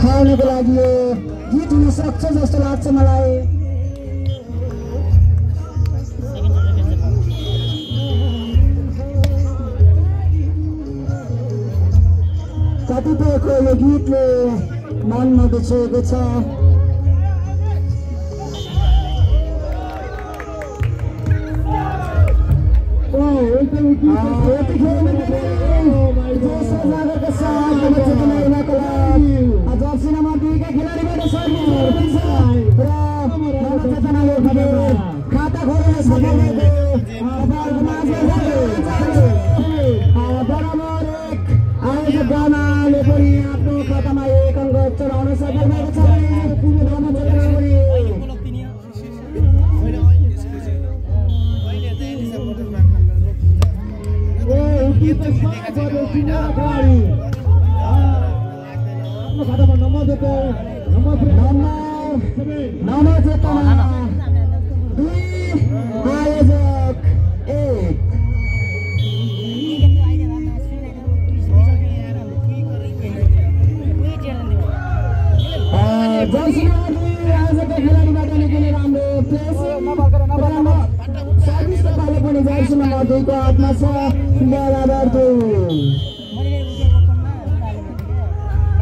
खाउनको लागि यो गीत हुन सक्छ जस्तो लाग्छ मलाई। कतिपयको यो गीतले मनमा बिछेको छ। खाता खोलेर गानाले पनि आफ्नो खातामा एक अङ्क चढाउन सफल भएको छ। खातामा नम्बर दिएको नम्बर चेतना 2 आयोजक 1 आजको खेलाडीबाट निकै राम्रो सर्भिस पाले पनि जर्सी नम्बर 2 को हातमा छ। बराबर 2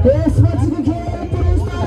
त्यसपछिको खेल पुरस्कार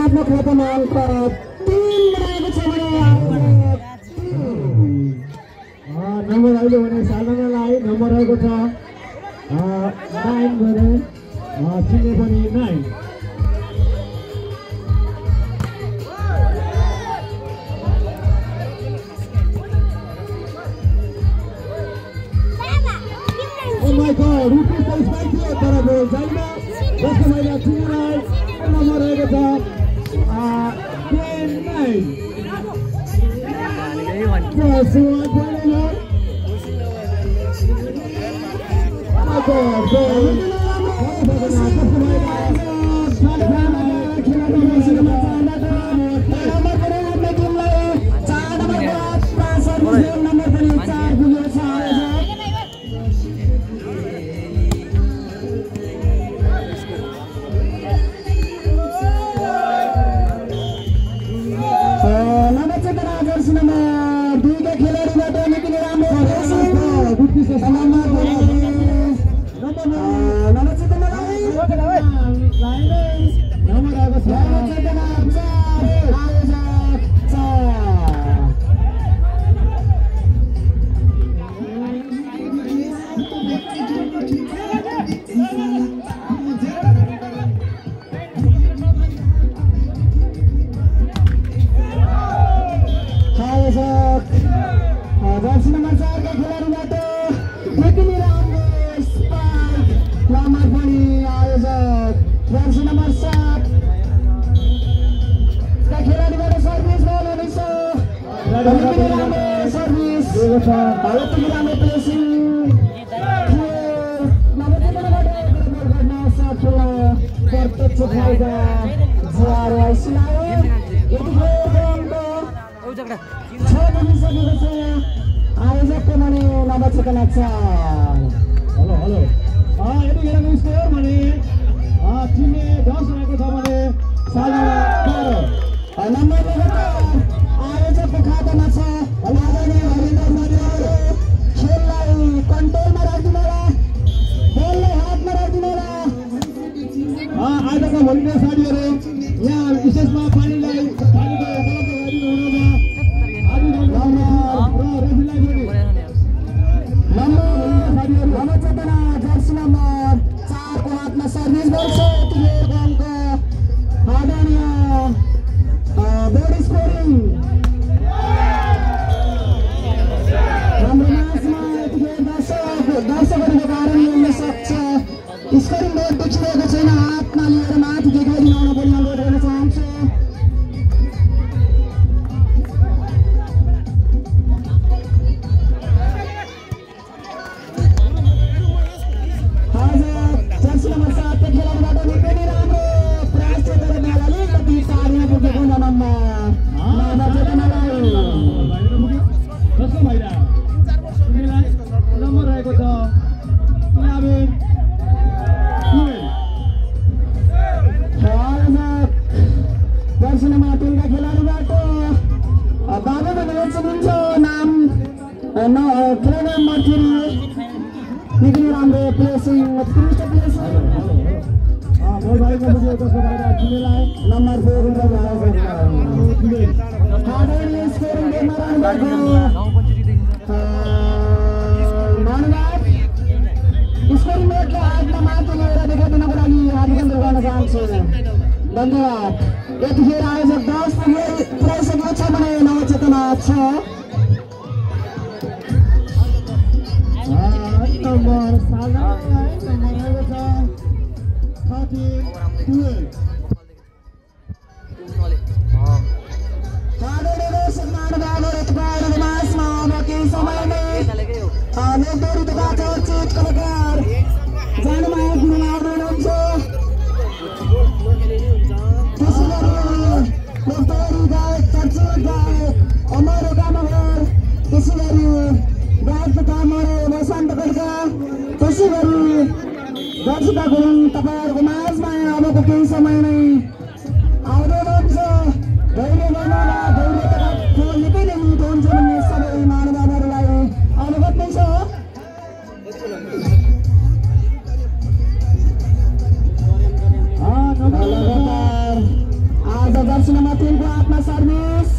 आफ्नो खातामा अङ्क 3 बनाएको छ भने नम्बर अहिले भने सालनालाई नम्बर रहेको छ 9 भने चिने पनि 9। Oh my God, repeat the spike here, Parabo. Zaina, what's the matter? Tonight, number रहेको छ 10-9. Yes, you want to know? Oh my God, scoring board देखिरहेको छैन हातमा लिएर माथि देखाइदिन आउन पर्ने अनुरोध गर्न चाहन्छु जर्सी नम्बर 7 को खेलाडीबाट निकै नै राम्रो प्रयास गरेर अलिकति टाढिन पुगेको नम्बर रहेको छ जर्सी नम्बर 3 का खेलाडीबाट बाबु भनेर चिनिन्छ नाम खेलाडी नम्बर 3 निकै राम्रो प्लेसिङ उत्कृष्ट प्लेसिङ बल भएको बुझ्यो कसको बाहिर किनेलाई नम्बर 4 को हार्डली स्कोरिङ गेममा रहनुभएको मानव स्कोरिङ बोर्डले हातमा माथि लिएर देखाइदिनको लागि हार्दिक अनुरोध गर्न चाहन्छु धन्यवाद यतिखेर आयोजक 10 पुऱ्याइसकेको छ भने नवचेतना 6 नम्बर 7 नम्बर रहेको छ 32 दर्शकका गुरुङ तपाईहरुको माझमा अबको केही समय नै आउँदै हुन्छ धैर्य गर्नुहोला धैर्यका फल निकै नै मिठो हुन्छ भन्ने सबै महानुभावहरूलाई अवगत नै छ लगातार आज जर्सी नम्बर 3 को हातमा सर्भिस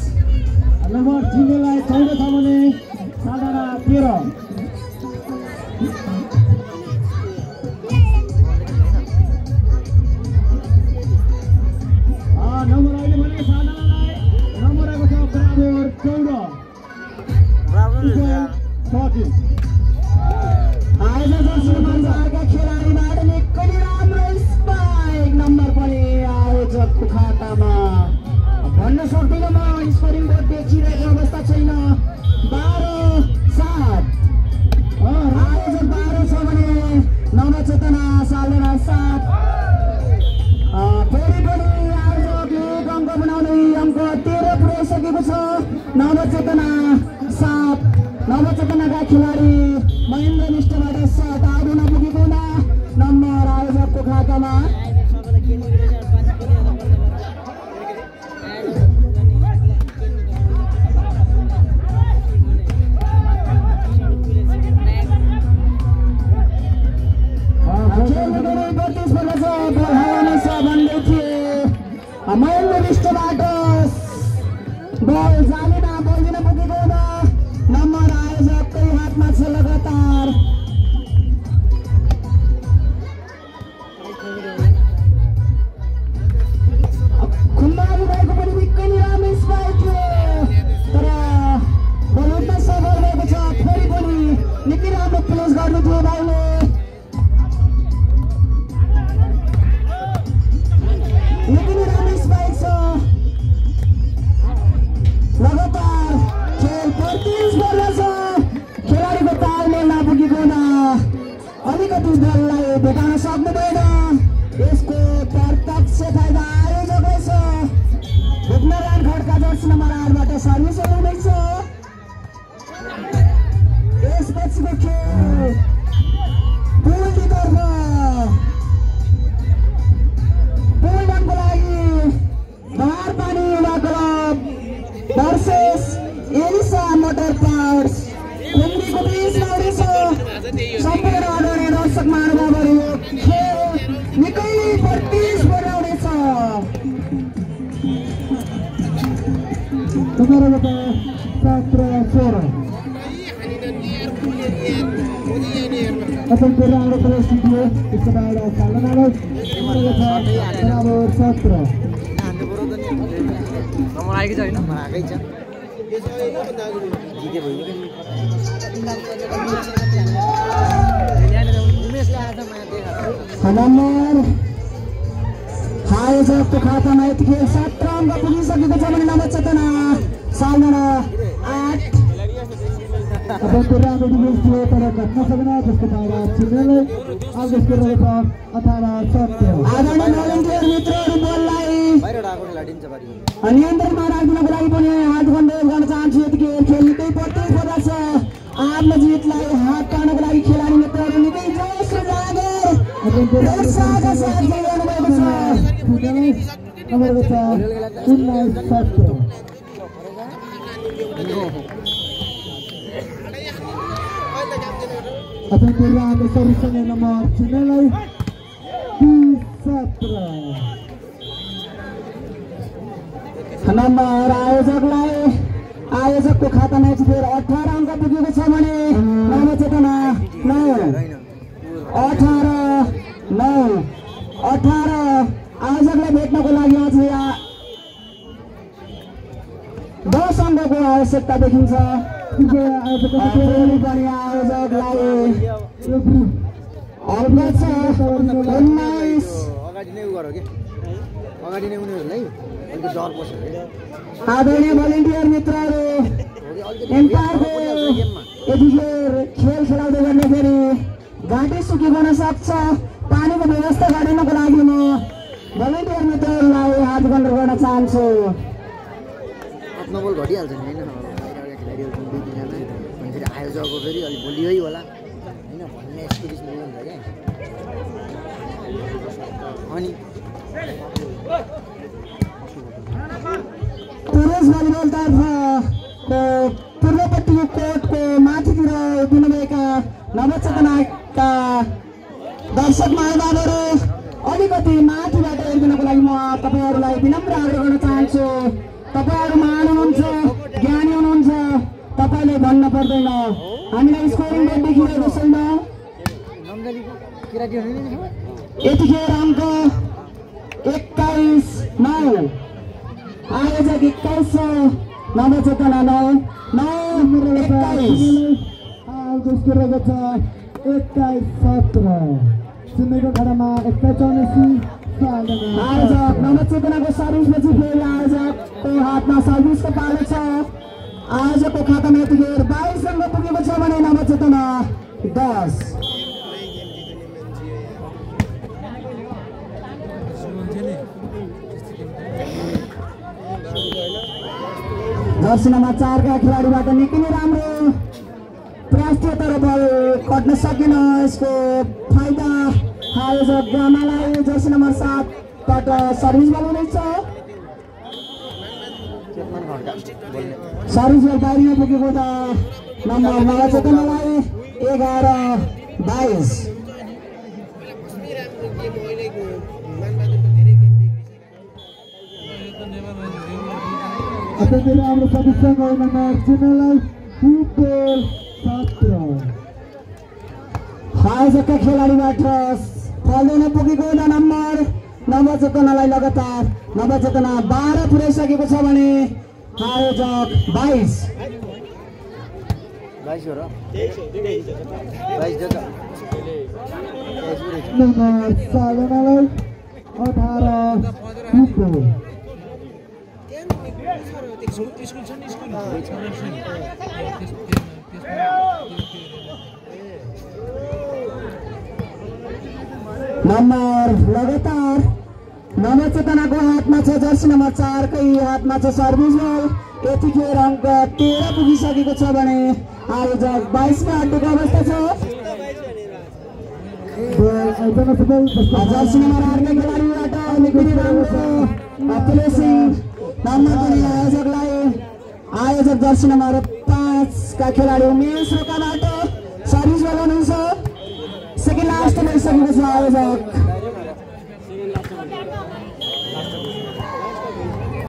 नम्बर 3 लाई 14 छ भने 13 नम्बर अहिले भने सानालाई नम्बर आएको छ बराबर 14 आज जर्सी नम्बर 4 का खेलाडीबाट निकै राम्रो स्पाइक नम्बर पनि आयोजकको खातामा भन्न सक्दिनँ म स्कोरिङ बोर्ड देखिरहेको अवस्था छैन 12-7 आयोजक 12 छ भने नवचेतना सालना 7 फेरि पनि आयोजकले अङ्क बनाउने अङ्क 13 पुऱ्याइसकेको छ नवचेतना 7 नवचेतनाका खेलाडी महेन्द्र निष्ठबाट 7 आउन नपुगेको हुँदा नम्बर आयोजकको खातामा महेन्द्र विष्टबाट बल जानेन बल्दिन पुगेको हुँदा नम्बर आयोजककै हातमा छ लगातार खुम्बारी भएको पनि निकै नै राम्रो स्पाइक थियो तर बल उठ्न सफल भएको छ फेरि पनि निकै राम्रो प्लेस गर्नु थियो भाइले निकै नै राम्रो स्पाइक छ लगातार खेल 35 गर्दैछ खेलाडीको तालमेल नपुगेको हुँदा अलिकति बललाई भेटाउन सक्नुहुँदैन यसको प्रत्यक्ष फाइदा आयोजकै छ भुक्नरान खड्का जर्सी नम्बर 8 बाट सर्भिस हुँदैछ यसपछिको खेल पुलतर्फ पुलको लागि बाहर पानी club versus Elisa motor parts कुम्बीको बीचमा हुँदैछ सम्पूर्ण आदरणीय दर्शक महानुभावहरू खेल निकै 35 बनाउनेछ तुम्हारा 17 अपन पूरा आरो परिस्थिति है इसके बाद सालना लो बराबर 17 नम्बर आएकै छैन आएकै छ जिते भयो नम्बर आयोजकको खातामा यतिखेर 17 अङ्क पुगिसकेको छ भने नम्बर चेतना सालमा 8 अत्यन्तै राम्रो डिफेन्स थियो तर घट्न सकेन जसको पारा छिन्नले आज यसको रहेछ 18-17 आदरणीय भलिन्टियर मित्रहरू बललाई नियन्त्रणमा राख्दिनको लागि पनि हात बन्देज गर्न चाहन्छु यतिखेर खेल निकै प्रतिस्पर्धा छ आफ्नो जितलाई हात पार्नको लागि खेलाडी मित्रहरू निकै जोस र जाँगर उत्साहका साथ खेलिरहनु भएको छ नम्बर 19-17 अत्यन्तै राम्रो सर्भिससँग नम्बर छिन्नलाई 17 नम्बर आयोजकको खातामा यतिखेर 18 अङ्क पुगेको छ भने नम्बर चेतना 18 आयोजकलाई भेट्नको लागि आज 10 अङ्कको आवश्यकता देखिन्छ पनि आयोजकलाई अवगत छ 19 आदरणीय भलिन्टियर मित्रहरू एम्पायरको यतिखेर खेल खेलाउँदै गर्दाखेरि घाँटी सुकिन सक्छ पानीको व्यवस्था गरिदिनको लागि म भलिन्टियर मित्रहरूलाई हात बन्द गर्न चाहन्छु बल घटिहाल्छ नि होइन खेलाडीहरू दुई तिनजना अनि फेरि आयोजकको फेरि अलिक बलियै होला होइन भन्ने यस्तो किसिमको हुन्छ क्या अनि पुरुष भलिबल तर्फको पूर्वपट्टिको कोर्टको माथितिर दिनुभएका नवचेतनाका दर्शक महानुभावहरू अलिकति माथिबाट हेरिदिनको लागि म तपाईँहरूलाई विनम्र आग्रह गर्न चाहन्छु तपाईँहरू महान हुनुहुन्छ ज्ञानी हुनुहुन्छ तपाईँले भन्न पर्दैन हामीलाई स्कोरिङ बोर्ड देखिरहेको छैन यतिखेर अङ्क 21-9 आयोजक 21 नम्बर चेतना 9-21 जसको रहेको छ 21-17 सिन्नेको खाडामा 21-74 आयोजक नम्बर चेतनाको सर्भिसपछि फेरि आयोजकको हातमा सर्भिसको पालो छ आयोजकको खातामा यतिखेर 22 अङ्क पुगेको छ भने नम्बर चेतना 10 जर्सी नम्बर 4 का खेलाडीबाट निकै नै राम्रो प्रयास थियो तर बल कट्न सकेन यसको फाइदा आयोजक ग्रामालाई जर्सी नम्बर 7 बाट सर्भिस बल हुनेछ सर्भिस बल बाहिर पुगेको त नम्बर 9 चेतनालाई 11-22 अत्यन्तै राम्रो सर्भिससँग नम्बर छिन्नलाई 17 आयोजकका खेलाडीबाट फल्दैन पुगेको नम्बर चेतनालाई लगातार नम्बर चेतना 12 पुर्याइसकेको छ भने आयोजक 22 हो र 22 नम्बर 7लाई 18 नम्बर लगातार नम्बर चेतनाको हातमा छ जर्सी नम्बर 4 कै हातमा छ सर्भिस बल यतिखेर अङ्क 13 पुगिसकेको छ भने आयोजक 22 मा अड्डेको अवस्था छ जर्सी नम्बर 8 का खेलाडीबाट निकै राम्रो प्लेसिङ नम्बर पनि आयोजक जर्सी नम्बर 5 का खेलाडी उमेश रोकाबाट सर्भिस बल हुनुहुन्छ सेकेन्ड लास्ट भइसकेको छ आयोजक